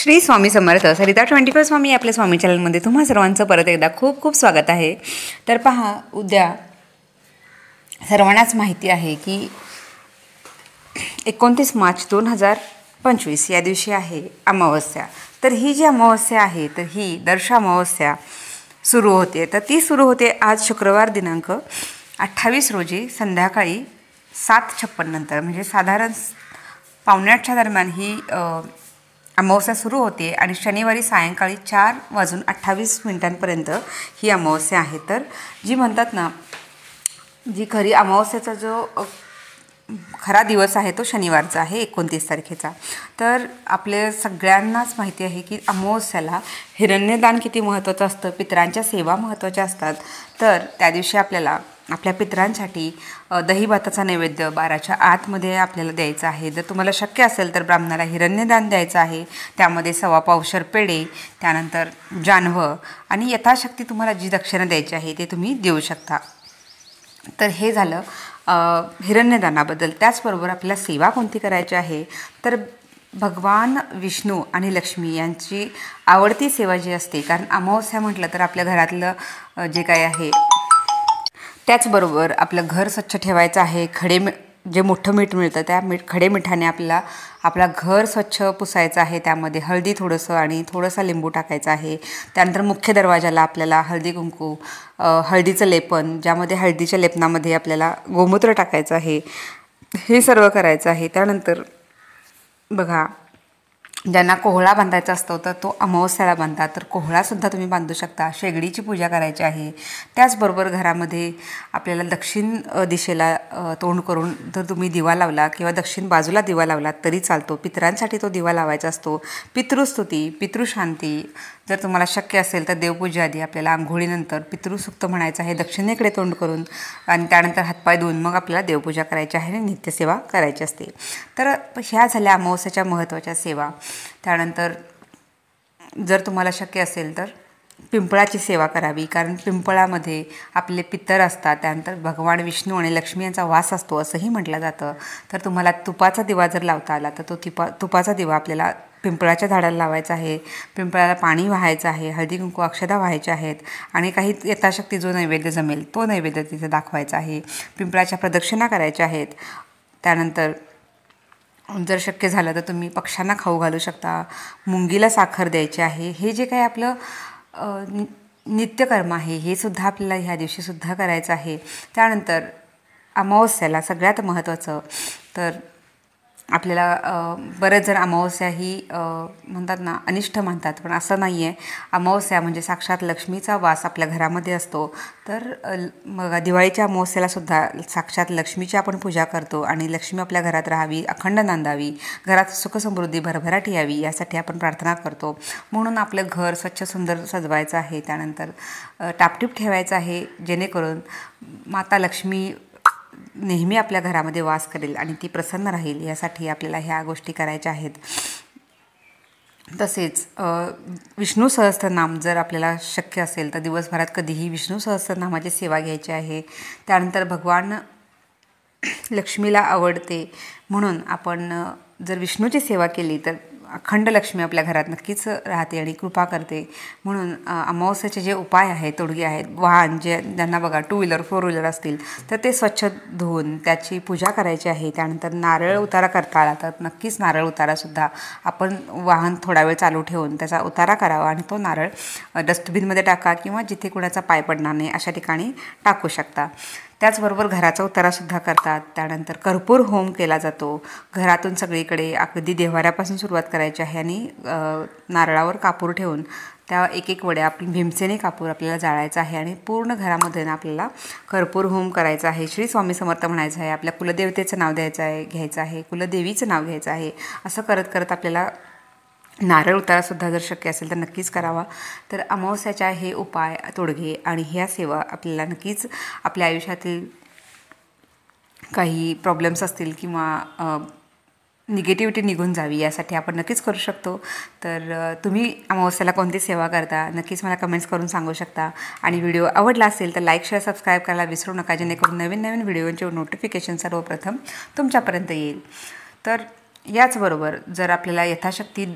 श्री स्वामी समर्थ सरिता 24 स्वामी आपल्या स्वामी चॅनलमध्ये तुम्हा सर्वांचं परत एकदा खूप खूप स्वागत आहे। तर पहा, उद्या सर्वांनाच माहिती आहे की 29 मार्च 2025 या दिवशी आहे अमावस्या। तर ही जी अमावस्या आहे तर ही दर्श अमावस्या सुरू होते। तर ती सुरू होते आज शुक्रवार दिनांक 28 रोजी संध्याकाळी 7:56 नंतर, म्हणजे साधारण 7:45च्या दरम्यान ही अमावस्या सुरू होते आणि शनिवारी सायंकाळी 4:28 ही अमावस्या आहे। तर जी म्हणतात ना, जी खरी अमावस्याचा जो खरा दिवस आहे तो शनिवारचा आहे 29 तारखेचा। तर आपल्या सगळ्यांनाच माहिती आहे की अमावस्याला हिरण्यदान किती महत्त्वाचं असतं, पितरांच्या सेवा महत्त्वाच्या असतात। तर त्या दिवशी आपल्याला आपल्या पितरांसाठी दही भाताचा नैवेद्य 12च्या आतमध्ये आपल्याला द्यायचा आहे। जर तुम्हाला शक्य असेल तर ब्राह्मणाला हिरण्यदान द्यायचं आहे, त्यामध्ये 1.25 पावशर पेढे, त्यानंतर जानवं आणि यथाशक्ती तुम्हाला जी दक्षिणा द्यायची आहे ते तुम्ही देऊ शकता। तर हे झालं हिरण्यदानाबद्दल। त्याचबरोबर आपल्याला सेवा कोणती करायची आहे तर भगवान विष्णू आणि लक्ष्मी यांची आवडती सेवा जी असते, कारण अमावस्या म्हटलं तर आपल्या घरातलं जे काही आहे, त्याचबरोबर आपलं घर स्वच्छ ठेवायचं आहे। जे मोठं मीठ मिळतं त्या खडे मिठाने आपला घर स्वच्छ पुसायचं आहे। त्यामध्ये हळदी थोडंसं आणि थोडंसं लिंबू टाकायचं आहे। त्यानंतर मुख्य दरवाजाला आपल्याला हळदी कुंकू, हळदीचं लेपन, ज्यामध्ये हळदीच्या लेपनामध्ये आपल्याला गोमूत्र टाकायचं आहे, हे सर्व करायचं आहे। त्यानंतर बघा, ज्यांना कोहळा बांधायचा असतो तर तो अमावस्याला बांधा, तर कोहळासुद्धा तुम्ही बांधू शकता। शेगडीची पूजा करायची आहे। त्याचबरोबर घरामध्ये आपल्याला दक्षिण दिशेला तोंड करून जर तुम्ही दिवा लावला किंवा दक्षिण बाजूला दिवा लावला तरी चालतो। पितरांसाठी तो दिवा लावायचा असतो। पितृस्तुती, पितृशांती, जर तुम्हाला शक्य असेल तर देवपूजा आधी आपल्याला आंघोळीनंतर पितृसूक्त म्हणायचं आहे दक्षिणेकडे तोंड करून, आणि त्यानंतर हातपाय धुवून मग आपल्याला देवपूजा करायची आहे आणि नित्यसेवा करायची असते। तर ह्या झाल्या अमावस्याच्या महत्त्वाच्या सेवा। त्यानंतर जर तुम्हाला शक्य असेल तर पिंपळाची सेवा करावी, कारण पिंपळामध्ये आपले पितर असतात, त्यानंतर भगवान विष्णू आणि लक्ष्मी यांचा वास असतो असंही म्हटलं जातं। तर तुम्हाला तुपाचा दिवा जर लावता आला तर तो तुपाचा दिवा आपल्याला पिंपळाच्या झाडाला लावायचा आहे। पिंपळाला पाणी वाहायचं आहे, हळदी कुंकू अक्षदा व्हायच्या आहेत आणि काही यथाशक्ती जो नैवेद्य जमेल तो नैवेद्य तिथे दाखवायचा आहे। पिंपळाच्या प्रदक्षिणा करायच्या आहेत। त्यानंतर जर शक्य झालं तर तुम्ही पक्ष्यांना खाऊ घालू शकता, मुंगीला साखर द्यायची आहे। हे जे काही आपलं नित्यकर्म आहे हे सुद्धा आपल्याला ह्या दिवशीसुद्धा करायचं आहे। त्यानंतर अमावस्याला सगळ्यात महत्त्वाचं तर आपल्याला बरेच जण अमावस्या ही म्हणतात ना अनिष्ट मानतात, पण असं नाही आहे। अमावस्या म्हणजे साक्षात लक्ष्मीचा वास आपल्या घरामध्ये असतो। तर मग दिवाळीच्या अमावस्यालासुद्धा साक्षात लक्ष्मीची आपण पूजा करतो आणि लक्ष्मी आपल्या घरात राहावी, अखंड नांदावी, घरात सुखसमृद्धी भरभराट यावी यासाठी आपण प्रार्थना करतो। म्हणून आपलं घर स्वच्छ सुंदर सजवायचं आहे। त्यानंतर टापटीप ठेवायचं आहे, जेणेकरून माता लक्ष्मी नेहमी आपल्या घरामध्ये वास करेल आणि ती प्रसन्न राहील, यासाठी आपल्याला ह्या गोष्टी करायच्या आहेत। तसेच विष्णू सहस्त्रनाम जर आपल्याला शक्य असेल तर दिवसभरात कधीही विष्णू सहस्त्रनामाची सेवा घ्यायची आहे। त्यानंतर भगवान लक्ष्मीला आवडते म्हणून आपण जर विष्णूची सेवा केली तर अखंड लक्ष्मी आपल्या घरात नक्कीच राहते आणि कृपा करते। म्हणून अमावस्याचे जे उपाय आहेत, तोडगे आहेत, वाहन ज्यांना बघा 2 व्हीलर 4 व्हीलर असतील तर ते स्वच्छ धुवून त्याची पूजा करायची आहे। त्यानंतर नारळ उतारा करता आला तर नक्कीच नारळ उतारासुद्धा आपण वाहन थोडा वेळ चालू ठेवून त्याचा उतारा करावा आणि तो नारळ डस्टबिनमध्ये टाका किंवा जिथे कुणाचा पाय पडणार नाही अशा ठिकाणी टाकू शकता। त्याचबरोबर घराचा उतारासुद्धा करतात। त्यानंतर कर्पूर होम केला जातो घरातून सगळीकडे, अगदी देव्हाऱ्यापासून सुरुवात करायची आहे आणि नारळावर कापूर ठेवून त्या एक वड्या आपण भीमसेनी कापूर आपल्याला जाळायचा आहे आणि पूर्ण घरामध्ये आपल्याला कर्पूर होम करायचा आहे। श्री स्वामी समर्थ म्हणायचं आहे, आपल्या कुलदेवतेचं नाव घ्यायचं आहे, कुलदेवीचं नाव घ्यायचं आहे। असं करत करत आपल्याला नारळ उतारासुद्धा जर शक्य असेल तर नक्कीच करावा। तर अमावस्याच्या हे उपाय, तोडगे आणि ह्या सेवा आपल्याला नक्कीच आपल्या आयुष्यातील काही प्रॉब्लेम्स असतील किंवा निगेटिव्हिटी निघून जावी यासाठी आपण नक्कीच करू शकतो। तर तुम्ही अमावस्याला कोणती सेवा करता नक्कीच मला कमेंट्स करून सांगू शकता। आणि व्हिडिओ आवडला असेल तर लाईक, शेअर, सबस्क्राईब करायला विसरू नका, जेणेकरून नवीन नवीन व्हिडिओचे नोटिफिकेशन सर्वप्रथम तुमच्यापर्यंत येईल। तर याचबरोबर जर आपल्याला यथाशक्ती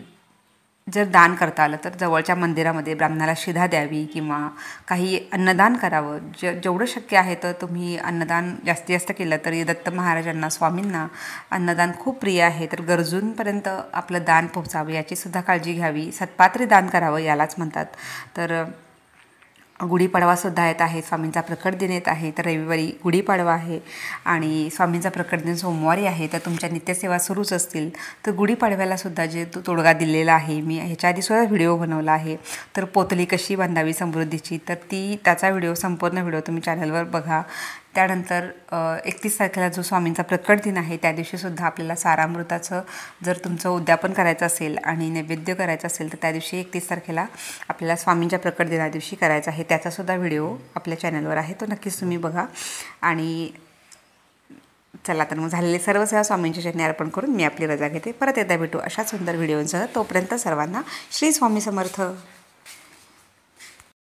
जर दान करता आलं तर जवळच्या मंदिरामध्ये ब्राह्मणाला शिधा द्यावी किंवा काही अन्नदान करावं. जेवढं शक्य आहे तर तुम्ही अन्नदान जास्तीत जास्त केलं तरी दत्त महाराजांना स्वामींना अन्नदान खूप प्रिय आहे. तर गरजूंपर्यंत आपलं दान पोहोचावं याचीसुद्धा काळजी घ्यावी. सत्पात्री दान करावं यालाच म्हणतात. तर गुढीपाडवासुद्धा येत आहे, स्वामींचा प्रकट दिन येत आहे. तर रविवारी गुढीपाडवा आहे आणि स्वामींचा प्रकट दिन सोमवारी आहे. तर तुमच्या नित्यसेवा सुरूच असतील. तर गुढीपाडव्यालासुद्धा जे तोडगा दिलेला आहे मी ह्याच्या आधीसुद्धा व्हिडिओ बनवला आहे. तर पोतली कशी बांधावी समृद्धीची, तर त्याचा व्हिडिओ संपूर्ण व्हिडिओ तुम्ही चॅनलवर बघा. त्यानंतर 31 तारखेला जो स्वामींचा प्रकट दिन आहे त्या दिवशीसुद्धा आपल्याला सारामृताचं जर तुमचं उद्यापन करायचं असेल आणि नैवेद्य करायचं असेल तर त्या दिवशी 31 तारखेला आपल्याला स्वामींच्या प्रकट दिना दिवशी करायचं आहे. त्याचासुद्धा व्हिडिओ आपल्या चॅनलवर आहे, तो नक्कीच तुम्ही बघा. आणि चला तर मग झालेले सर्व सेवा स्वामींच्या चरणी अर्पण करून मी आपली रजा घेते. परत एकदा भेटू अशा सुंदर व्हिडिओंसह. तोपर्यंत सर्वांना श्री स्वामी समर्थ.